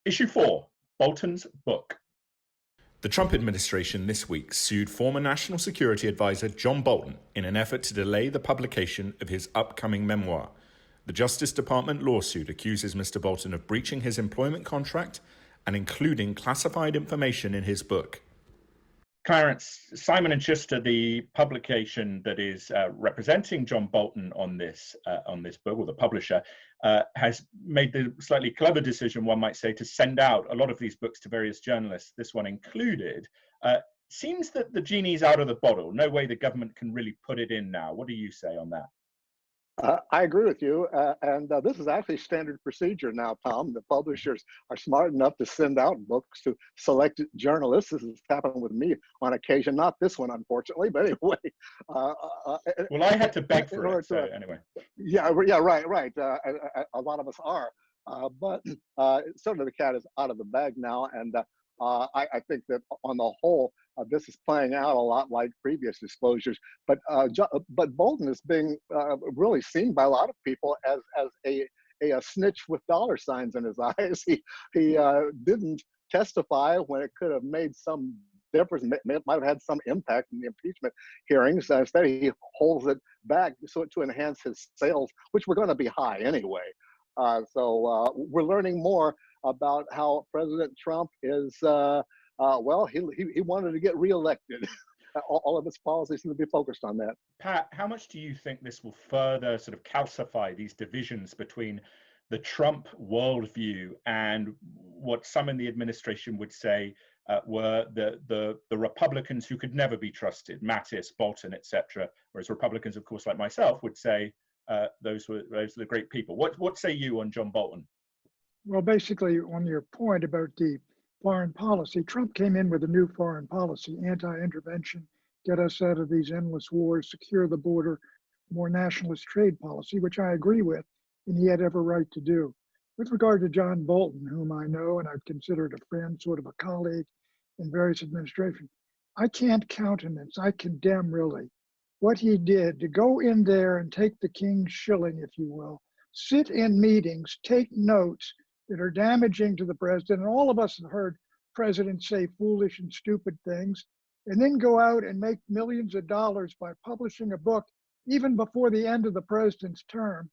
Issue 4, Bolton's book. The Trump administration this week sued former National Security Advisor John Bolton in an effort to delay the publication of his upcoming memoir. The Justice Department lawsuit accuses Mr. Bolton of breaching his employment contract and including classified information in his book. Clarence, Simon & Schuster, the publication that is representing John Bolton on this book, or the publisher, has made the slightly clever decision, one might say, to send out a lot of these books to various journalists, this one included. Seems that the genie's out of the bottle. No way the government can really put it in now. What do you say on that? I agree with you, and this is actually standard procedure now, Tom. The publishers are smart enough to send out books to selected journalists. This has happened with me on occasion, not this one, unfortunately, but anyway. Well, I had to beg for it, so anyway. Yeah, right. A lot of us are, but certainly the cat is out of the bag now, and I think that on the whole, this is playing out a lot like previous disclosures. But Bolton is being really seen by a lot of people as a snitch with dollar signs in his eyes. He didn't testify when it could have made some difference, might have had some impact in the impeachment hearings. Instead, he holds it back to enhance his sales, which were going to be high anyway. So we're learning more about how President Trump is, he wanted to get reelected. All of his policies seem to be focused on that. Pat, how much do you think this will further sort of calcify these divisions between the Trump worldview and what some in the administration would say were the Republicans who could never be trusted, Mattis, Bolton, etc., whereas Republicans, of course, like myself, would say those were the great people. What say you on John Bolton? Well, basically, on your point about the foreign policy, Trump came in with a new foreign policy, anti-intervention, get us out of these endless wars, secure the border, more nationalist trade policy, which I agree with, and he had every right to do. With regard to John Bolton, whom I know and I've considered a friend, sort of a colleague in various administrations, I can't countenance, I condemn really what he did to go in there and take the king's shilling, if you will, sit in meetings, take notes that are damaging to the president. And all of us have heard presidents say foolish and stupid things, and then go out and make millions of dollars by publishing a book even before the end of the president's term.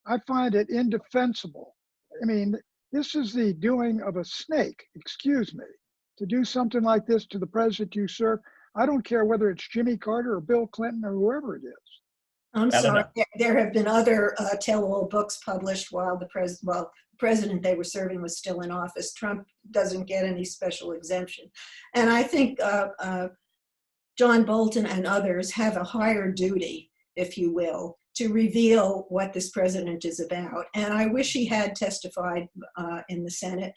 I find it indefensible. I mean, this is the doing of a snake, excuse me, to do something like this to the president you serve. I don't care whether it's Jimmy Carter or Bill Clinton or whoever it is. I'm sorry, there have been other tell-all books published while the president they were serving was still in office. Trump doesn't get any special exemption. And I think John Bolton and others have a higher duty, if you will, to reveal what this president is about. And I wish he had testified in the Senate.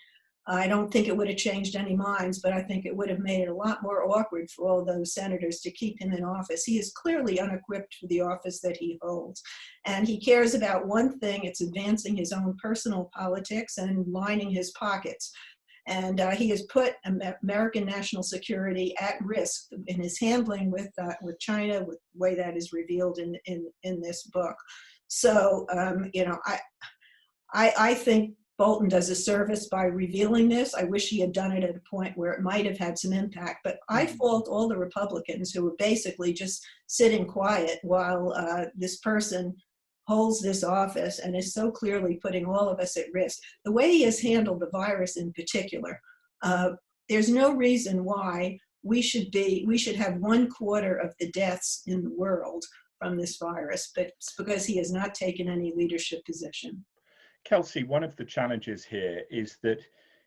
I don't think it would have changed any minds, but I think it would have made it a lot more awkward for all those senators to keep him in office. He is clearly unequipped for the office that he holds. And he cares about one thing, it's advancing his own personal politics and lining his pockets. And he has put American national security at risk in his handling with China, with the way that is revealed in this book. So, I think Bolton does a service by revealing this. I wish he had done it at a point where it might have had some impact, but I fault all the Republicans who were basically just sitting quiet while this person holds this office and is so clearly putting all of us at risk. The way he has handled the virus in particular, there's no reason why we should have 1/4 of the deaths in the world from this virus, but it's because he has not taken any leadership position. Kelsey, one of the challenges here is that,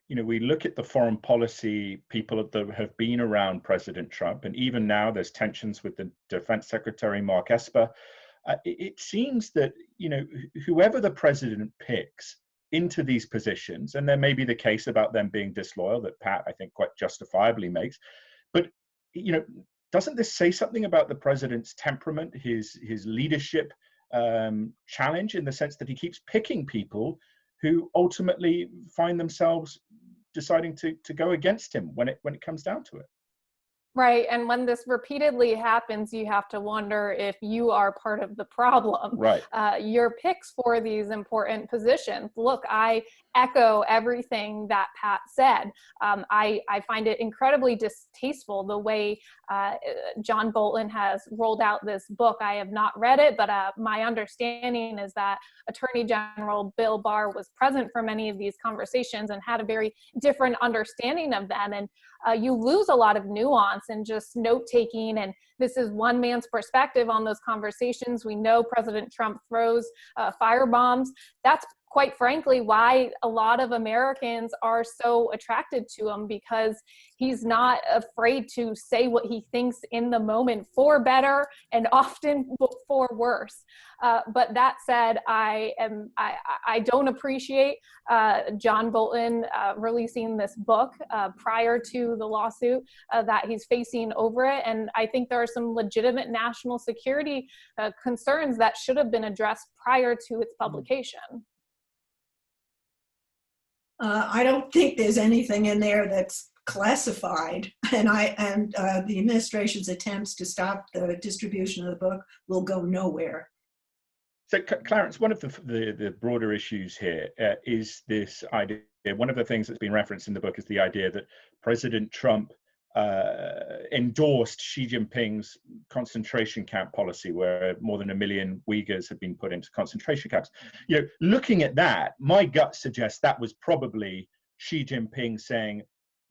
we look at the foreign policy people that have been around President Trump, and even now there's tensions with the Defense Secretary, Mark Esper. It seems that, whoever the president picks into these positions, and there may be the case about them being disloyal that Pat, I think, quite justifiably makes, but, doesn't this say something about the president's temperament, his leadership challenge, in the sense that he keeps picking people who ultimately find themselves deciding to go against him when it comes down to it? Right. And when this repeatedly happens, you have to wonder if you are part of the problem. Right. Your picks for these important positions. Look, I echo everything that Pat said. I find it incredibly distasteful the way John Bolton has rolled out this book. I have not read it, but my understanding is that Attorney General Bill Barr was present for many of these conversations and had a very different understanding of them. And you lose a lot of nuance and just note-taking, and this is one man's perspective on those conversations. We know President Trump throws firebombs. That's quite frankly why a lot of Americans are so attracted to him, because he's not afraid to say what he thinks in the moment, for better and often for worse. But that said, I don't appreciate John Bolton releasing this book prior to the lawsuit that he's facing over it. And I think there are some legitimate national security concerns that should have been addressed prior to its publication. I don't think there's anything in there that's classified, and the administration's attempts to stop the distribution of the book will go nowhere. So, Clarence, one of the broader issues here is this idea. One of the things that's been referenced in the book is the idea that President Trump endorsed Xi Jinping's concentration camp policy, where more than 1 million Uyghurs have been put into concentration camps. You know, looking at that, my gut suggests that was probably Xi Jinping saying,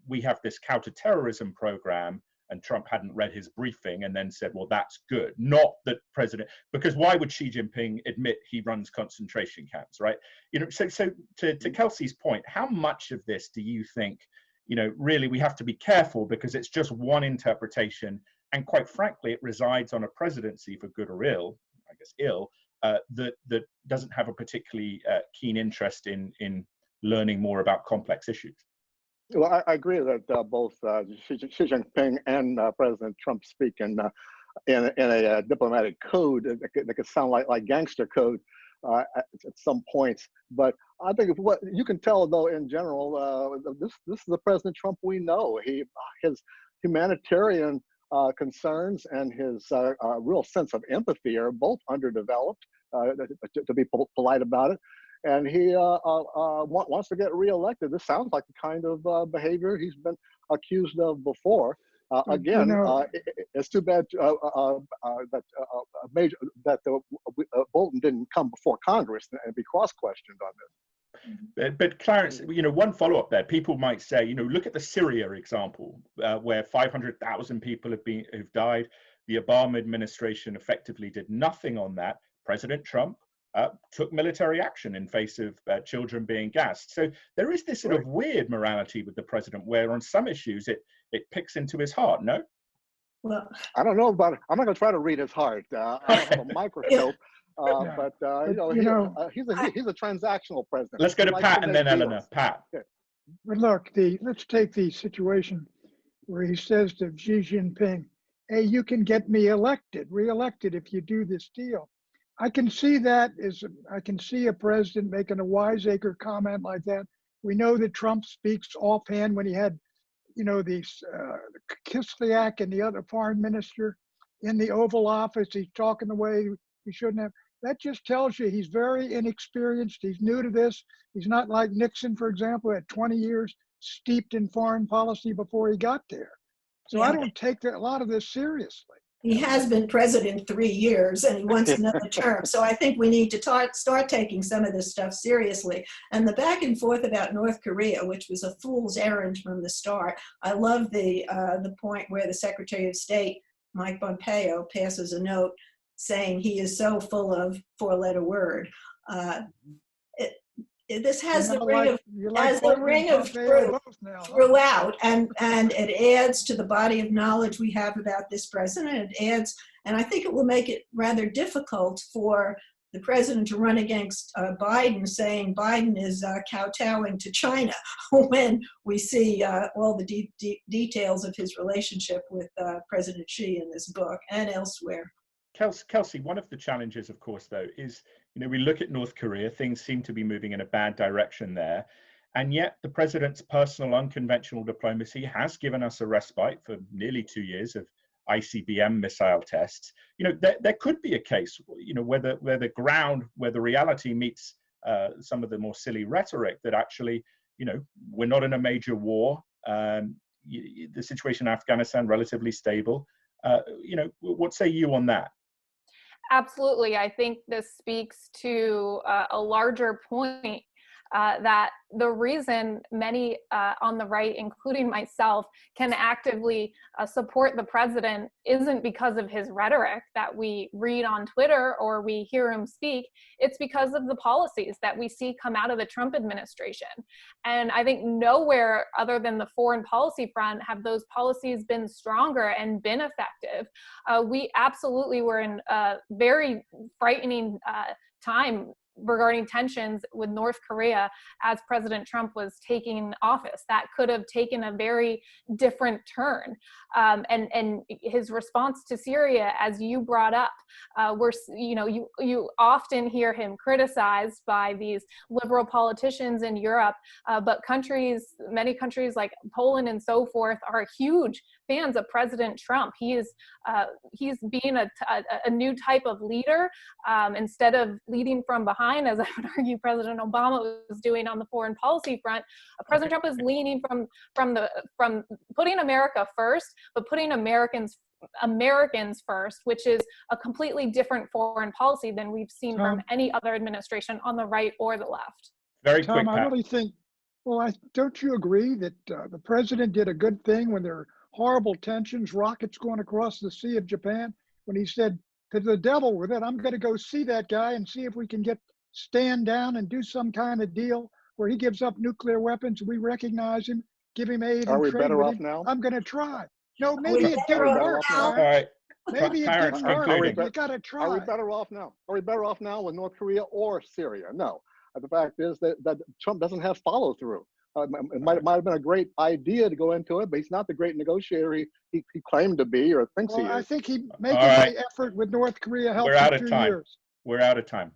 we have this counterterrorism program, and Trump hadn't read his briefing and then said, well, that's good. Not that President, because why would Xi Jinping admit he runs concentration camps, right? You know, so to Kelsey's point, how much of this do you think, you know, really we have to be careful, because it's just one interpretation, and quite frankly, it resides on a presidency, for good or ill, I guess ill, that doesn't have a particularly keen interest in learning more about complex issues. Well, I agree that both Xi Jinping and President Trump speak in a diplomatic code that could sound like gangster code at some points. But I think what you can tell, though, in general, this is the President Trump we know. His humanitarian concerns and his real sense of empathy are both underdeveloped, to be polite about it. And he wants to get reelected. This sounds like the kind of behavior he's been accused of before. Again, it's too bad that Bolton didn't come before Congress and be cross-questioned on this. But Clarence, you know, one follow-up there. People might say, you know, look at the Syria example, where 500,000 people have died. The Obama administration effectively did nothing on that. President Trump took military action in face of children being gassed. So there is this sort of weird morality with the president, where on some issues it picks into his heart, no? Well, I don't know about it. I'm not going to try to read his heart. I don't have a microscope, but he's a transactional president. Let's go to Pat and then Eleanor. Pat. But look, let's take the situation where he says to Xi Jinping, hey, you can get me reelected if you do this deal. I can see I can see a president making a wiseacre comment like that. We know that Trump speaks offhand when he had, you know, these Kislyak and the other foreign minister in the Oval Office. He's talking the way he shouldn't have. That just tells you he's very inexperienced. He's new to this. He's not like Nixon, for example, who had 20 years steeped in foreign policy before he got there. So I don't take a lot of this seriously. He has been president 3 years and he wants another term. So I think we need to start taking some of this stuff seriously. And the back and forth about North Korea, which was a fool's errand from the start. I love the point where the Secretary of State, Mike Pompeo, passes a note saying he is so full of four-letter word. This has the ring of throughout, and it adds to the body of knowledge we have about this president. It adds, and I think it will make it rather difficult for the president to run against Biden, saying Biden is kowtowing to China, when we see all the details of his relationship with President Xi in this book and elsewhere. Kelsey, one of the challenges, of course, though, is, you know, we look at North Korea, things seem to be moving in a bad direction there. And yet the president's personal unconventional diplomacy has given us a respite for nearly 2 years of ICBM missile tests. You know, there could be a case, you know, where the reality meets some of the more silly rhetoric that actually, you know, we're not in a major war. The situation in Afghanistan relatively stable. You know, what say you on that? Absolutely. I think this speaks to a larger point that the reason many on the right, including myself, can actively support the president isn't because of his rhetoric that we read on Twitter or we hear him speak. It's because of the policies that we see come out of the Trump administration. And I think nowhere other than the foreign policy front have those policies been stronger and been effective. We absolutely were in a very frightening time regarding tensions with North Korea as President Trump was taking office. That could have taken a very different turn. And his response to Syria, as you brought up, you often hear him criticized by these liberal politicians in Europe, but many countries like Poland and so forth are huge fans of President Trump. He's being a new type of leader instead of leading from behind, as I would argue President Obama was doing on the foreign policy front. President Trump is leaning from putting America first, but putting Americans first, which is a completely different foreign policy than we've seen from any other administration on the right or the left. Very Tom, quick, I really think, don't you agree that the president did a good thing when there are horrible tensions, rockets going across the Sea of Japan, when he said, to the devil with it, I'm going to go see that guy and see if we can stand down and do some kind of deal where he gives up nuclear weapons, we recognize him, give him aid. Are and we trade better with off him. now? I'm going to try. No, maybe it didn't work. all right. Maybe it Clarence, didn't work. concluding. You got to try. Are we better off now? Are we better off now with North Korea or Syria? No. The fact is that Trump doesn't have follow through. It might have been a great idea to go into it, but he's not the great negotiator he claimed to be or thinks he is. I think making the effort with North Korea helped We're out in of 2 time. years. We're out of time.